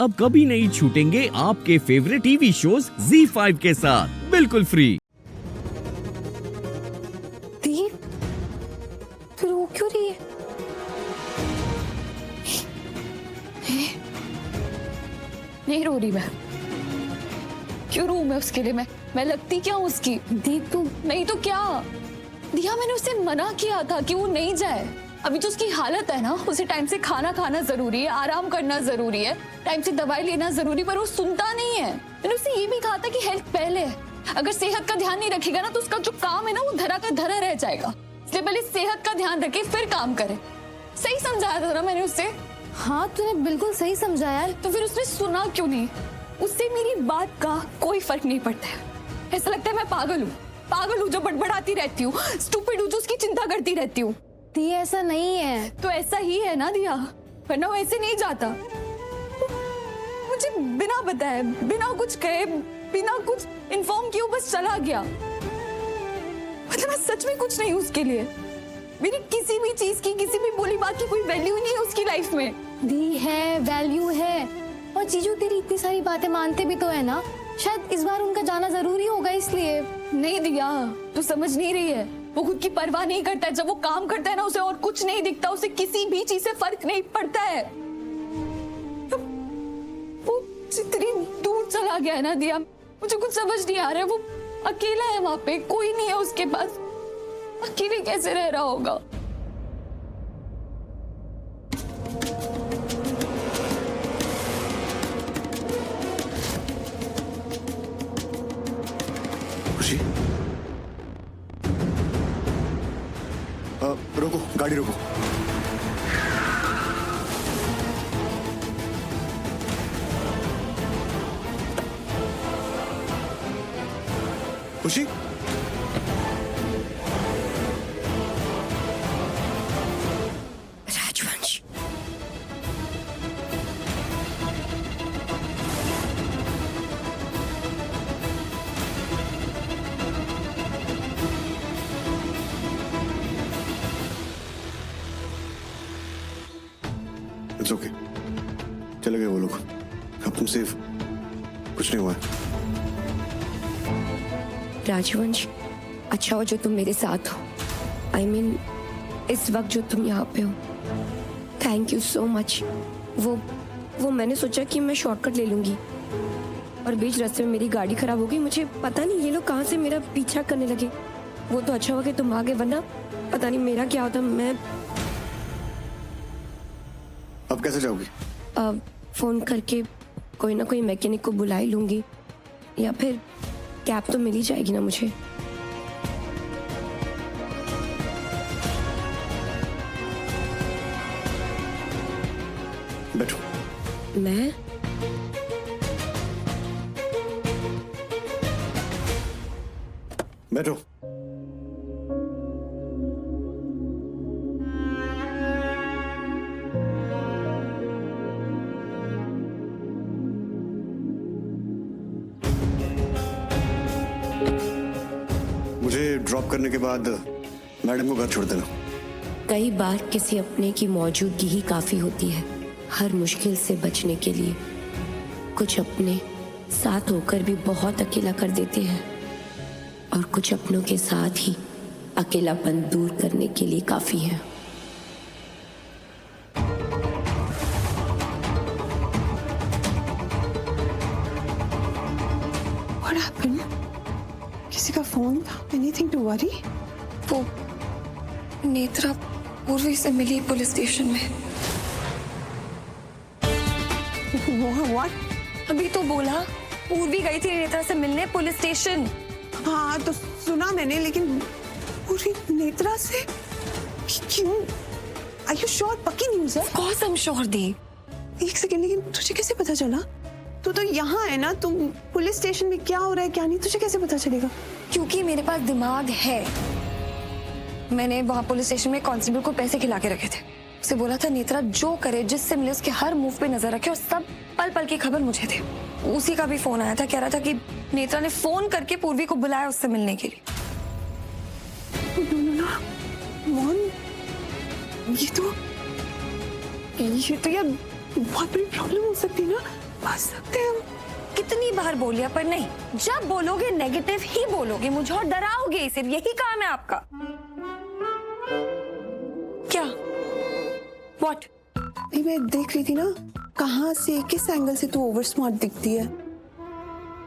अब कभी नहीं छूटेंगे आपके फेवरेट टीवी शोज ZEE5 के साथ बिल्कुल फ्री। दी, फिर वो क्यों रही है? नहीं रो रही मैं। क्यों रो मैं उसके लिए? मैं लगती क्या हूँ उसकी? दी तू नहीं तो क्या? दिया, मैंने उसे मना किया था कि वो नहीं जाए। अभी जो उसकी हालत है ना, उसे टाइम से खाना खाना जरूरी है, आराम करना जरूरी है, टाइम से दवाई लेना जरूरी, पर वो सुनता नहीं है। मैंने उसे ये भी कहा था कि हेल्थ पहले है। अगर सेहत का ध्यान नहीं रखेगा ना तो उसका जो काम है ना वो धरा का धरा रह जाएगा। इसलिए पहले सेहत का ध्यान रखे फिर काम करे। सही समझाया था ना मैंने उससे? हाँ तूने बिल्कुल सही समझाया। तो फिर उसने सुना क्यों नहीं? उससे मेरी बात का कोई फर्क नहीं पड़ता है। ऐसा लगता है मैं पागल हूँ जो बड़बड़ाती रहती हूँ, स्टूपिड हूँ जो उसकी चिंता करती रहती हूँ। दिया ऐसा नहीं है। तो ऐसा ही है ना दिया, वरना वो ऐसे नहीं जाता। मुझे बिना बताए, बिना कुछ कहे, बिना कुछ इन्फॉर्म किए बस चला गया। मतलब मैं सच में कुछ नहीं हूँ उसके लिए। मेरी किसी भी चीज की, किसी भी बोली बात की कोई वैल्यू ही नहीं है उसकी लाइफ में। दी है, वैल्यू है। और जीजू तेरी इतनी सारी बातें मानते भी तो है ना, शायद इस बार उनका जाना जरूरी होगा इसलिए। नहीं दिया, तू समझ नहीं रही है। वो खुद की परवाह नहीं करता है। जब वो काम करता है ना उसे और कुछ नहीं दिखता, उसे किसी भी चीज से फर्क नहीं पड़ता है। वो जितनी दूर चला गया है ना दिया, मुझे कुछ समझ नहीं आ रहा है। वो अकेला है वहां पे, कोई नहीं है उसके पास। अकेले कैसे रह रहा होगा? खुशी, रोको, गाड़ी रोको। खुशी, राजवंश, इट्स ओके, चले गए वो लोग। अब तुम सेफ, कुछ नहीं हुआ है। राजवंश, अच्छा हो जो तुम मेरे साथ हो। I mean, इस वक्त जो तुम यहाँ पे हो। Thank you so much. वो मैंने सोचा कि मैं शॉर्टकट ले लूंगी और बीच रास्ते में मेरी गाड़ी खराब हो गई। मुझे पता नहीं ये लोग कहाँ से मेरा पीछा करने लगे। वो तो अच्छा हुआ कि तुम आ गए, वरना पता नहीं मेरा क्या होता। मैं अब कैसे जाओगी? फोन करके कोई ना कोई मैकेनिक को बुला ही लूंगी, या फिर कैब तो मिल ही जाएगी ना मुझे। बैठो। मैं बैठो। मुझे ड्रॉप करने के बाद मैडम को घर छोड़ देना। कई बार किसी अपने की मौजूदगी ही काफी होती है हर मुश्किल से बचने के लिए। कुछ अपने साथ होकर भी बहुत अकेला कर देते हैं, और कुछ अपनों के साथ ही अकेलापन दूर करने के लिए काफी है। What happened? किसी का फोन था? Anything to worry? वो नेत्रा पूर्वी से मिली पुलिस स्टेशन में। What? अभी तो बोला पूर्वी गई थी नेत्रा से मिलने पुलिस स्टेशन। हाँ तो सुना मैंने, लेकिन पूरी नेत्रा से क्यों? Are you sure? पक्की न्यूज़ है? कौन I'm sure दी। एक सेकंड, लेकिन तुझे कैसे पता चला? तू तो यहाँ है ना, तुम पुलिस स्टेशन में क्या हो रहा है क्या नहीं तुझे कैसे पता चलेगा? क्योंकि मेरे पास दिमाग है। मैंने वहाँ पुलिस स्टेशन में कांस्टेबल को पैसे खिला के रखे थे। उसे बोला था नेत्रा जो करे, जिससे मिले उसके हर मूव पे नजर रखे, और सब पल पल की खबर मुझे थे। उसी का भी फोन आया था, कह रहा था कि नेत्रा ने फोन करके पूर्वी को बुलाया उससे मिलने के लिए। मोहन, ये तो यार बहुत बड़ी प्रॉब्लम हो सकती है ना। बच सकते हैं हम। कितनी बार बोलिया पर नहीं, जब बोलोगे नेगेटिव ही बोलोगे मुझे और डराओगे, सिर्फ यही काम है आपका। क्या? व्हाट? नहीं, मैं देख रही थी ना कहाँ से, किस एंगल से तू ओवर स्मार्ट दिखती है।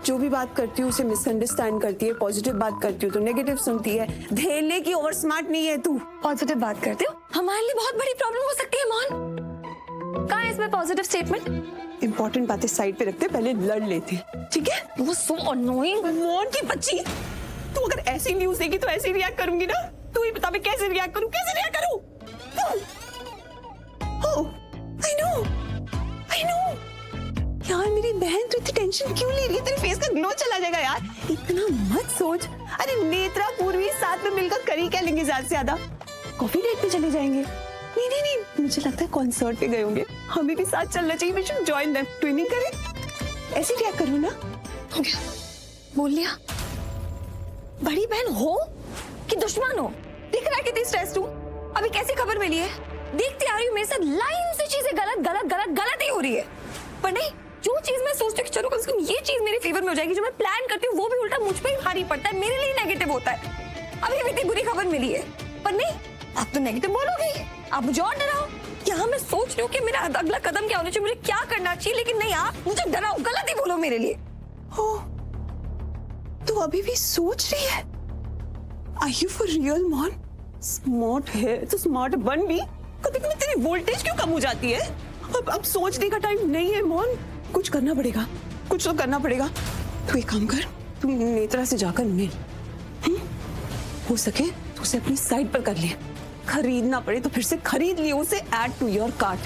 जो भी बात करती हूँ उसे मिसअंडरस्टैंड करती है, पॉजिटिव बात करती हूँ तो नेगेटिव सुनती है। धेले की ओवर स्मार्ट नहीं है तू। पॉजिटिव बात करते हो, हमारे लिए बहुत बड़ी प्रॉब्लम हो सकती है मान। कहाँ है इसमें पॉजिटिव स्टेटमेंट? इंपॉर्टेंट बातें साइड पे रखते, पहले लड़ लेते, ठीक है? वो सो अनोइंग। मॉन की बच्ची, तू अगर ऐसी न्यूज देगी तो ऐसे ही रिएक्ट करूंगी ना। तू ही बता मैं कैसे रिएक्ट करूं, कैसे रिएक्ट करूं? Oh, I know। यार मेरी बहन तू इतनी टेंशन क्यों ले रही है? तेरे फेस का ग्लो चला जाएगा यार, इतना मत सोच। अरे नेत्रा पूर्वी साथ में मिलकर कर ही क्या लेंगे ज्यादा से ज्यादा? कॉफी डेट पे चले जाएंगे। नहीं, मुझे लगता है कॉन्सर्ट पे गए होंगे। हमें भी साथ चलना चाहिए। We should join them. Twinning करें? ऐसे रिएक्ट करूं ना? हो गया, बोल लिया। बड़ी बहन हो कि दुश्मन हो? दिख रहा है कितनी स्ट्रेस्ड हूं। अभी कैसी खबर मिली है? देखती आ रही हूँ मेरे साथ लाइन से चीजें गलत ही हो रही है। पर नहीं, जो चीज मैं सोचती हूँ कि चलो कम से कम ये चीज मेरे फेवर में हो जाएगी, जो मैं प्लान करती हूँ वो भी उल्टा मुझ पे ही भारी पड़ता है, मेरे लिए नेगेटिव होता है। अभी भी इतनी बुरी खबर मिली है, पर नहीं, आप तो नेगेटिव बोलोगे, आप मुझे और डराओ। यहाँ मैं सोच रही हूँ कि मेरा अगला कदम क्या होना चाहिए, मुझे क्या करना चाहिए, लेकिन नहीं, आप मुझे डराओ, गलत ही बोलो मेरे लिए। हो, तू अभी भी सोच रही है? Are you for real, man? Smart है तो स्मार्ट बन भी। कभी कभी तेरी वोल्टेज क्यों कम हो जाती है? अब सोचने का टाइम नहीं है मॉन। कुछ करना पड़ेगा, कुछ तो करना पड़ेगा। तू एक काम कर, तू नेत्रा से जाकर मिल। हो सके तो उसे अपनी साइड पर कर ले। खरीदना पड़े तो फिर से खरीद लियो उसे, ऐड टू योर कार्ट।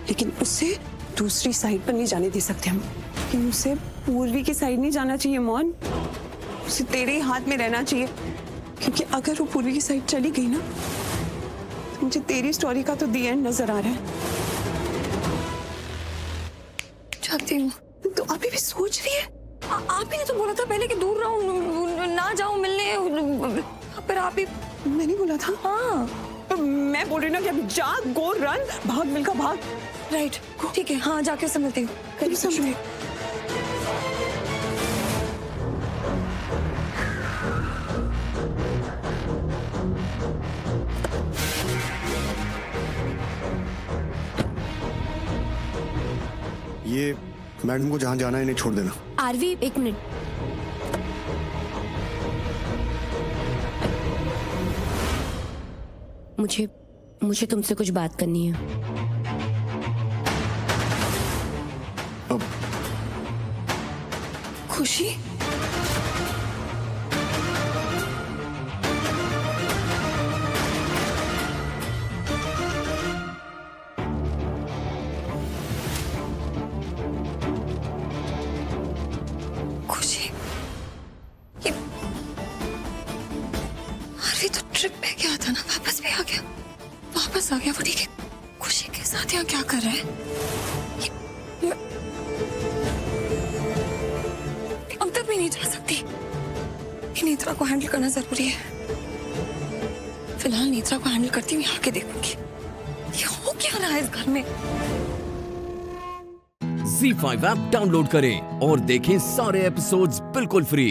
लेकिन उससे दूसरी साइड पर नहीं जाने दे सकते हम। लेकिन उसे पूर्वी की साइड नहीं जाना चाहिए मॉन। उसे तेरे ही हाथ में रहना चाहिए, क्योंकि अगर वो पूर्वी की साइड चली गई ना तो मुझे तेरी स्टोरी का तो दी एंड नजर आ रहा है। चाहती हूँ। तो अभी भी सोच रही है? आप ही ने तो बोला था पहले कि दूर रहूं, ना जाऊं मिलने, फिर आप ही। मैंने बोला था? हाँ, तो मैं बोल रही ना कि अभी जा, गो रन, भाग मिलकर भाग। राइट, ठीक है, हाँ जाके उससे मिलती हूँ। कभी समझ। ये मैडम को जहाँ जाना है इन्हें छोड़ देना। आरवी, एक मिनट। मुझे तुमसे कुछ बात करनी है। अब खुशी, खुशी, ये आरवी तो ट्रिप पे गया था ना, वापस भी आ गया, वापस आ गया। वो ठीक है, खुशी के साथ यहाँ क्या कर रहा है? अब तक भी नहीं जा सकती। नेत्रा को हैंडल करना जरूरी है। फिलहाल नेत्रा को हैंडल करती हुई आके देखूंगी ये हो क्या रहा है इस घर में। Z5 ऐप डाउनलोड करें और देखें सारे एपिसोड्स बिल्कुल फ्री।